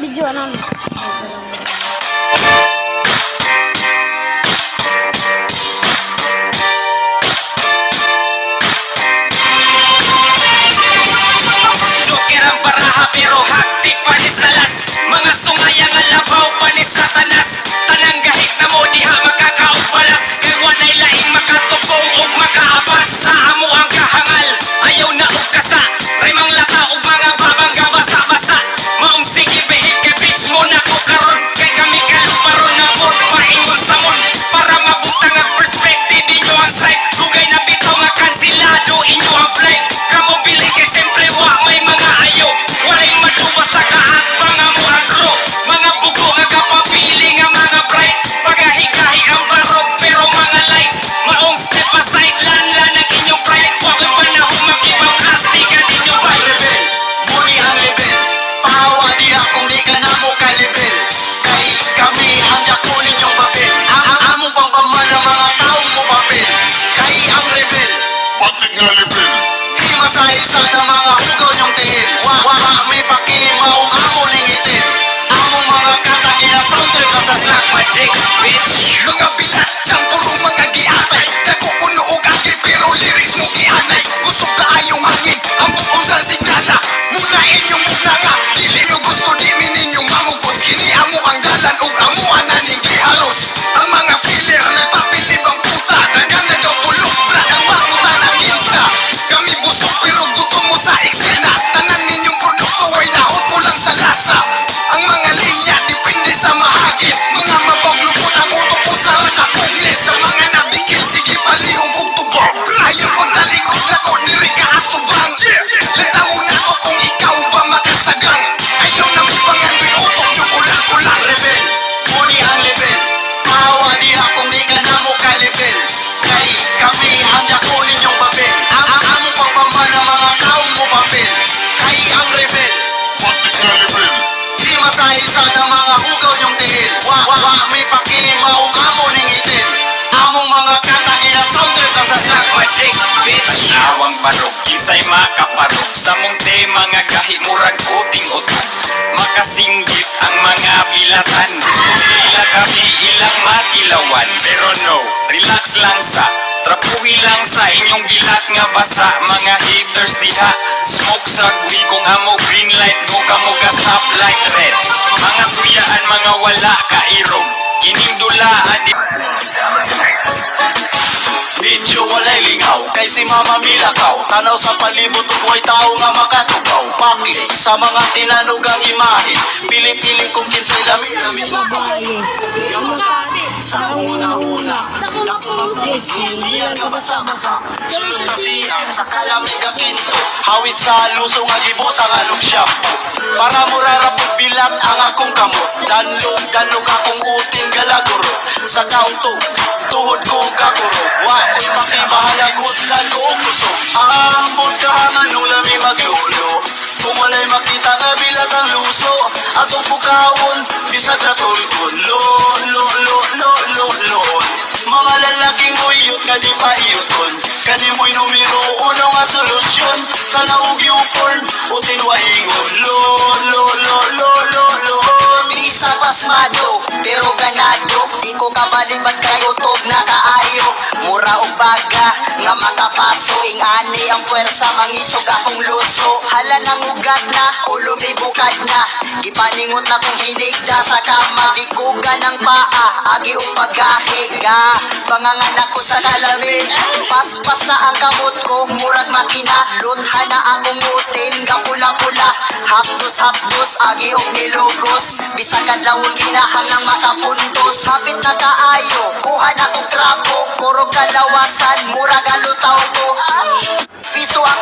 Video ano? Joker ang baraha pero haktik pa ni Salas. Mga sungayang alabaw pa ni Satanas. Tanang gahit na mo diha makakaugbalas. Iwanay laing makatupong ug makaabas. Sa amo ang kahangal, ayaw na og kasa. Rimang laka ug mga babangga basa-basa. Maong sige behig kay bitch mo na ko karon. Kay kami kaluparon na mon maingon sa mon. Para mabutang ang perspective inyo ang sight. Dugay na bitaw nga kansilado inyo ang flight. Kamo bili kay siyempre wa may mga ayo. Walay madubas na kaatbang nga mo ang crew. Mga bugo nga kapapili nga mga bright. Pagahigahi ang barog pero mga lights. Maong step aside lanlan ang inyong pride. Huwag ang panahon mag-ibang plastic at inyong bite. Level, muli ang level. Pahawa diha kung di ka na mo ka-level. Kay kami ang dako ninyong babel. Ang among pangpaman ng mga taong mo babel. Kay ang rebel, Patik nga level. di masahil sana mga hugaw niyong tiil. Wa may pakimaong amo ning itil. Among mga katang iya-soundtrack na sa Suck my dick, bitch. mga bilat siyang puro mga giatay. Nakukuno o kagi pero lyrics mo gianay. Gusto kaayong hangin ang buong sa signala. Muna inyong nga dili nyo gusto di mininyong mamugos. Kini amo ang dalan ug amo ananing giharos. Ang mga filler nagpapilib ang puta. Dagan na daw pulok brad ang pangutan ang ginsa. Kami busog pero gutom mo sa eksena. Tanan ninyong produkto ay nahot ko lang sa lasa. Ang mga linya depende sa mahagit. Mga mapaglupot ang utok ko sa nakakuglit. Sa mga nabigil sige palihog ug tubang. Ayaw pagtalikod na ko diri ka atubang. Litaw na ko kung ikaw ba makasagang. Ayaw na may pangandoy utok nyo kulang-kulang. Rebel, muli ang level. Pahawa diha kung di ka na mo ka-level. Kay kami ang dako ninyong babel. Ang among pangpaman ng mga taong mo babel. Kay ang rebel, Patik nga level. di masahil sana mga hugaw niyong tiil. Wa may pakimaong amo ning itil. Among mga katang iya-soundtrack na sa Suck my dick, bitch. Awang barog, kinsay makaparog. Sa mong tema nga gahi murag kuting utog. Makasinggit ang mga bilatan. Gusto nila kami ilang matilawan. Pero no, relax lang sa trapuhi lang sa inyong bilat nga basa. Mga haters diha, smoke sa gwi. Kung amo green light, go kamo ga stoplight red. Mga suyaan, mga wala kairog. Kining dulaan di Medyo walay lingaw, kay si Mama Milakaw. Tanaw sa palibot ug way tao nga makatugaw. Pakli sa mga tinanugang imahe. Pili-pili kung kinsay lami. Sa una-una, diyan ka basa-basa. Sa siyang, sa kalamig ang kinto. Hawid sa lusong nga gibutang alog shampoo. Para murarapog bilat ang akong kamot. Danlog akong uting galaguro. Sa kaunto, tuhod ko gaguro. Wako'y makibahalag huslan ko ang gusto. Aambot ka hangan nung lami maglulo. Kung wala'y makita nga bilat ang luso. Atong pukawon, bisag na tulkon. Lon. Mga lalaking uyot nga di pa iyoton. Kani mo'y numero uno nga solusyon. Tanaog yung porn, o tinwahingon. Lon. Isa pasmado, pero ganado. Di ko kabalibat kayo tog na kaayo. Mura o baga, nga makapaso. Ingani ang puwersa, mangisog akong luso. Hala ng ugat na, ulo may bukad na. Gipaningot na kong hinigda sa kama. Bikuga ng paa, agi o pagkahiga. Panganganak ko sa lalamig. Paspas na ang kamot ko, murag makina. Luthan na akong utin, kapula-pula. Hapdos, agi o nilugos. Bisag kadlawon ginahangang makapuntos. Hapit na kaayo, kuha na kong trapo. Puro kalawasan, mura galutaw ko. Piso ang